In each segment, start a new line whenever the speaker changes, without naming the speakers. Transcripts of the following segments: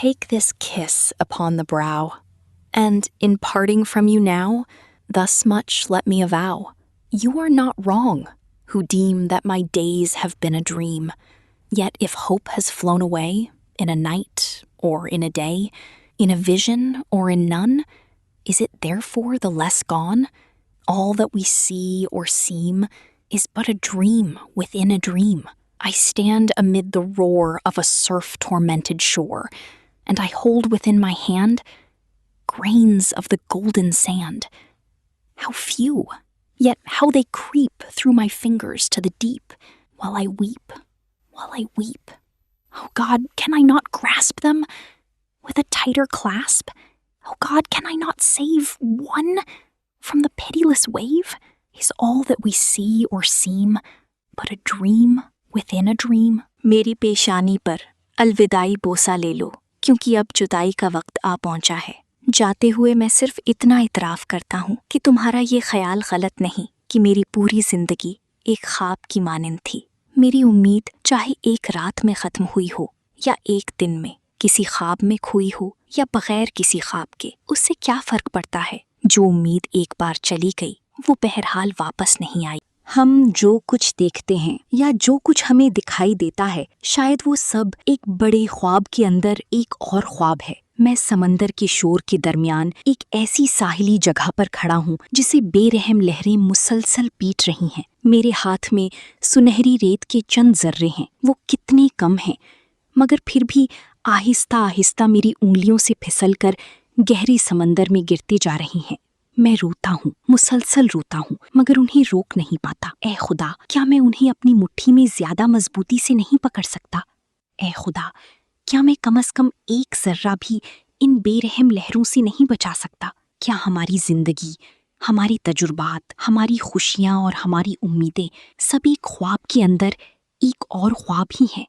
take this kiss upon the brow, and in parting from you now, thus much let me avow. You are not wrong, who deem that my days have been a dream. Yet if hope has flown away, in a night or in a day, in a vision or in none, is it therefore the less gone? All that we see or seem is but a dream within a dream. I stand amid the roar of a surf-tormented shore, and I hold within my hand grains of the golden sand. How few, yet how they creep through my fingers to the deep, while I weep. Oh God, can I not grasp them with a tighter clasp? Oh God, can I not save one from the pitiless wave? Is all that we see or seem but a dream within a dream?
मेरी पेशानी पर अलविदाई बोसा ले लो, क्योंकि अब जुदाई का वक्त आ पहुंचा है। जाते हुए मैं सिर्फ इतना इतराफ करता हूँ कि तुम्हारा ये ख्याल गलत नहीं कि मेरी पूरी जिंदगी एक ख्वाब की मानिंद थी। मेरी उम्मीद चाहे एक रात में खत्म हुई हो या एक दिन में किसी ख्वाब में खोई हो या बगैर किसी ख्वाब के, उससे क्या फर्क पड़ता है। जो उम्मीद एक बार चली गई वो बहरहाल वापस नहीं आई। हम जो कुछ देखते हैं या जो कुछ हमें दिखाई देता है, शायद वो सब एक बड़े ख्वाब के अंदर एक और ख्वाब है। मैं समंदर के शोर के दरमियान एक ऐसी साहिली जगह पर खड़ा हूँ जिसे बेरहम लहरें मुसलसल पीट रही हैं। मेरे हाथ में सुनहरी रेत के चंद जर्रे हैं, वो कितने कम हैं, मगर फिर भी आहिस्ता आहिस्ता मेरी उंगलियों से फिसलकर गहरी समंदर में गिरते जा रही हैं। मैं रोता हूँ, मुसलसल रोता हूँ, मगर उन्हें रोक नहीं पाता। ए खुदा, क्या मैं उन्हें अपनी मुट्ठी में ज्यादा मजबूती से नहीं पकड़ सकता? ए खुदा, क्या मैं कम से कम एक जर्रा भी इन बेरहम लहरों से नहीं बचा सकता? क्या हमारी जिंदगी, हमारी तजुर्बात, हमारी खुशियाँ और हमारी उम्मीदें सब एक ख्वाब के अंदर एक और ख्वाब ही हैं?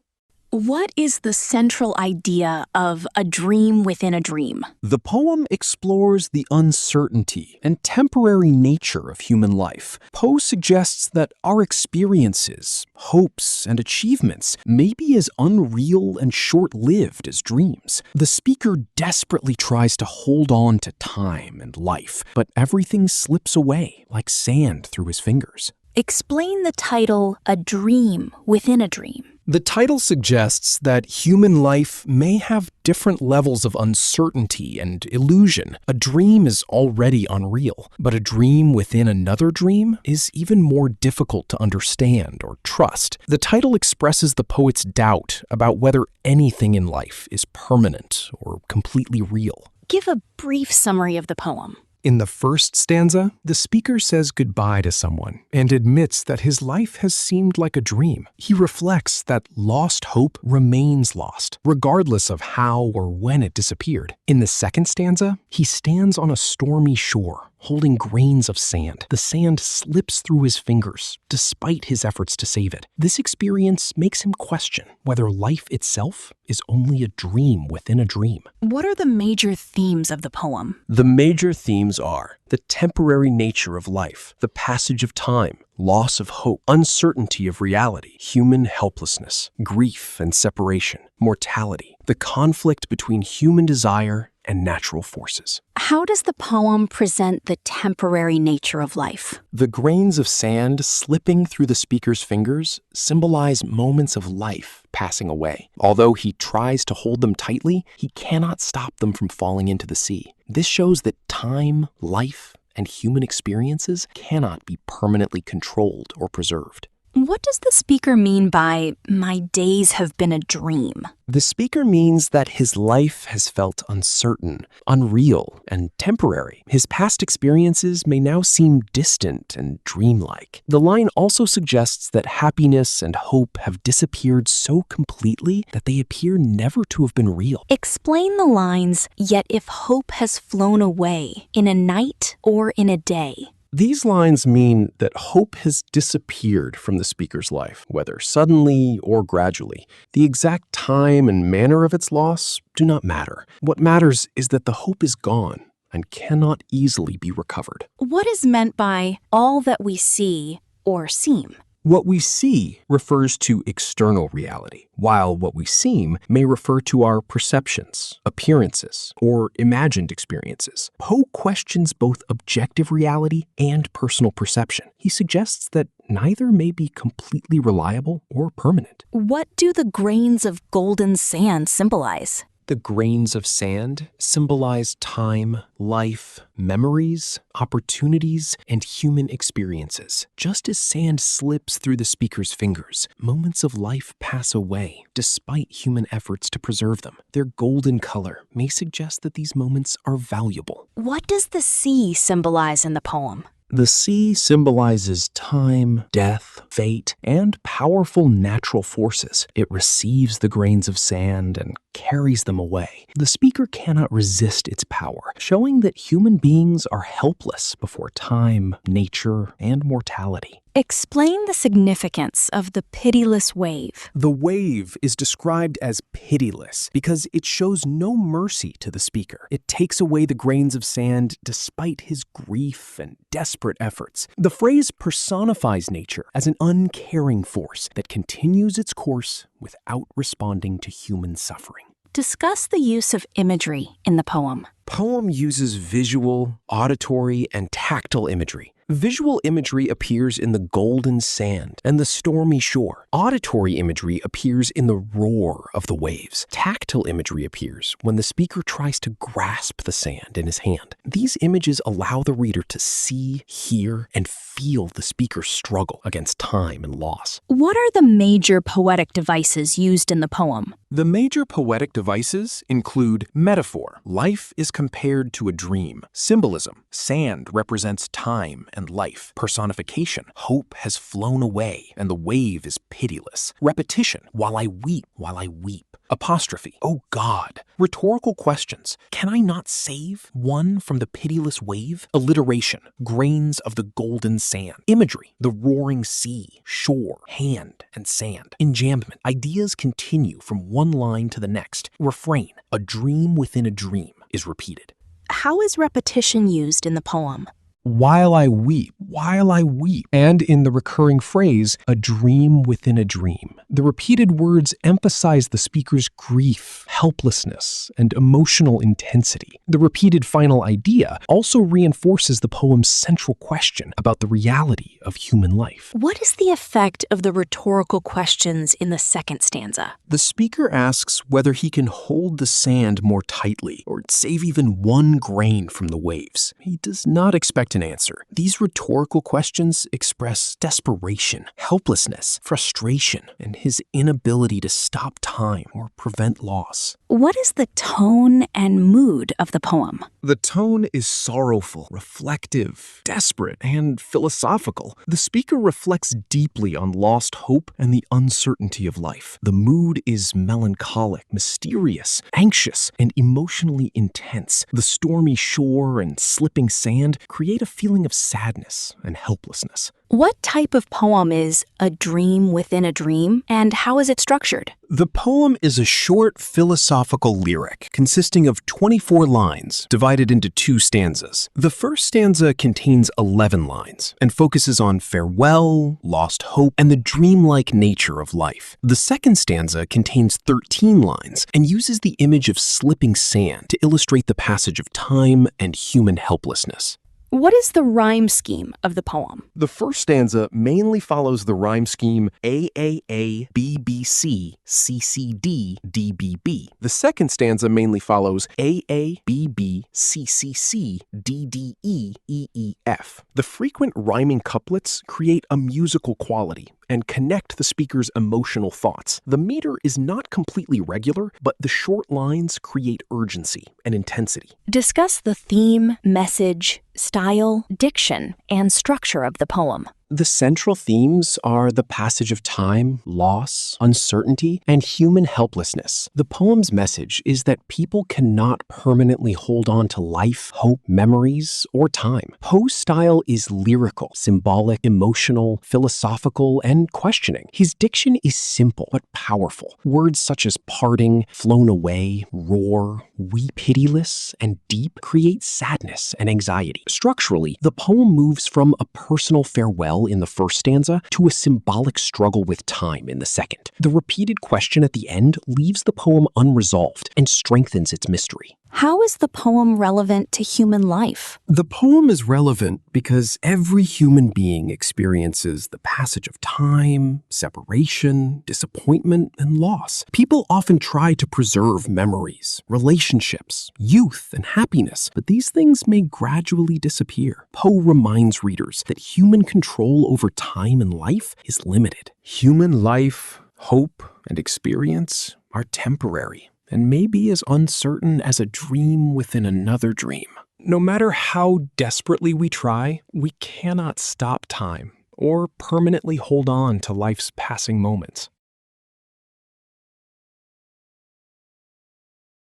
What is the central idea of a dream within a dream?
The poem explores the uncertainty and temporary nature of human life. Poe suggests that our experiences, hopes, and achievements may be as unreal and short-lived as dreams. The speaker desperately tries to hold on to time and life, but everything slips away like sand through his fingers.
Explain the title, A Dream Within a Dream.
The title suggests that human life may have different levels of uncertainty and illusion. A dream is already unreal, but a dream within another dream is even more difficult to understand or trust. The title expresses the poet's doubt about whether anything in life is permanent or completely real.
Give a brief summary of the poem.
In the first stanza, the speaker says goodbye to someone and admits that his life has seemed like a dream. He reflects that lost hope remains lost, regardless of how or when it disappeared. In the second stanza, he stands on a stormy shore, holding grains of sand. The sand slips through his fingers, despite his efforts to save it. This experience makes him question whether life itself is only a dream within a dream.
What are the major themes of the poem?
The major themes are the temporary nature of life, the passage of time, loss of hope, uncertainty of reality, human helplessness, grief and separation, mortality, the conflict between human desire and natural forces.
How does the poem present the temporary nature of life?
The grains of sand slipping through the speaker's fingers symbolize moments of life passing away. Although he tries to hold them tightly, he cannot stop them from falling into the sea. This shows that time, life, and human experiences cannot be permanently controlled or preserved.
What does the speaker mean by, my days have been a dream?
The speaker means that his life has felt uncertain, unreal, and temporary. His past experiences may now seem distant and dreamlike. The line also suggests that happiness and hope have disappeared so completely that they appear never to have been real.
Explain the lines, yet if hope has flown away, in a night or in a day.
These lines mean that hope has disappeared from the speaker's life, whether suddenly or gradually. The exact time and manner of its loss do not matter. What matters is that the hope is gone and cannot easily be recovered.
What is meant by all that we see or seem?
What we see refers to external reality, while what we seem may refer to our perceptions, appearances, or imagined experiences. Poe questions both objective reality and personal perception. He suggests that neither may be completely reliable or permanent.
What do the grains of golden sand symbolize?
The grains of sand symbolize time, life, memories, opportunities, and human experiences. Just as sand slips through the speaker's fingers, moments of life pass away despite human efforts to preserve them. Their golden color may suggest that these moments are valuable.
What does the sea symbolize in the poem?
The sea symbolizes time, death, fate, and powerful natural forces. It receives the grains of sand and carries them away. The speaker cannot resist its power, showing that human beings are helpless before time, nature, and mortality.
Explain the significance of the pitiless wave.
The wave is described as pitiless because it shows no mercy to the speaker. It takes away the grains of sand despite his grief and desperate efforts. The phrase personifies nature as an uncaring force that continues its course without responding to human suffering.
Discuss the use of imagery in the poem.
Poem uses visual, auditory, and tactile imagery. Visual imagery appears in the golden sand and the stormy shore. Auditory imagery appears in the roar of the waves. Tactile imagery appears when the speaker tries to grasp the sand in his hand. These images allow the reader to see, hear, and feel the speaker's struggle against time and loss.
What are the major poetic devices used in the poem?
The major poetic devices include metaphor. Life is compared to a dream. Symbolism. Sand represents time and life. Personification. Hope has flown away and the wave is pitiless. Repetition. While I weep, while I weep. Apostrophe. Oh God. Rhetorical questions. Can I not save one from the pitiless wave? Alliteration. Grains of the golden sand. Imagery. The roaring sea, shore, hand, and sand. Enjambment. Ideas continue from one line to the next. Refrain. A dream within a dream is repeated.
How is repetition used in the poem?
While I weep, while I weep. And in the recurring phrase, a dream within a dream. The repeated words emphasize the speaker's grief, helplessness, and emotional intensity. The repeated final idea also reinforces the poem's central question about the reality of human life.
What is the effect of the rhetorical questions in the second stanza?
The speaker asks whether he can hold the sand more tightly or save even one grain from the waves. He does not expect an answer. These rhetorical questions express desperation, helplessness, frustration, and his inability to stop time or prevent loss.
What is the tone and mood of the poem?
The tone is sorrowful, reflective, desperate, and philosophical. The speaker reflects deeply on lost hope and the uncertainty of life. The mood is melancholic, mysterious, anxious, and emotionally intense. The stormy shore and slipping sand create a feeling of sadness and helplessness.
What type of poem is A Dream Within a Dream, and how is it structured?
The poem is a short philosophical lyric consisting of 24 lines divided into 2 stanzas. The first stanza contains 11 lines and focuses on farewell, lost hope, and the dreamlike nature of life. The second stanza contains 13 lines and uses the image of slipping sand to illustrate the passage of time and human helplessness.
What is the rhyme scheme of the poem?
The first stanza mainly follows the rhyme scheme AAA, BBC, CCD, DBB. The second stanza mainly follows AA, BB, CCC, DDE, EEF. The frequent rhyming couplets create a musical quality and connect the speaker's emotional thoughts. The meter is not completely regular, but the short lines create urgency and intensity.
Discuss the theme, message, style, diction, and structure of the poem.
The central themes are the passage of time, loss, uncertainty, and human helplessness. The poem's message is that people cannot permanently hold on to life, hope, memories, or time. Poe's style is lyrical, symbolic, emotional, philosophical, and questioning. His diction is simple but powerful. Words such as parting, flown away, roar, weep, pitiless, and deep create sadness and anxiety. Structurally, the poem moves from a personal farewell battle in the first stanza to a symbolic struggle with time in the second. The repeated question at the end leaves the poem unresolved and strengthens its mystery.
How is the poem relevant to human life?
The poem is relevant because every human being experiences the passage of time, separation, disappointment, and loss. People often try to preserve memories, relationships, youth, and happiness, but these things may gradually disappear. Poe reminds readers that human control over time and life is limited. Human life, hope, and experience are temporary and may be as uncertain as a dream within another dream. No matter how desperately we try, we cannot stop time or permanently hold on to life's passing moments.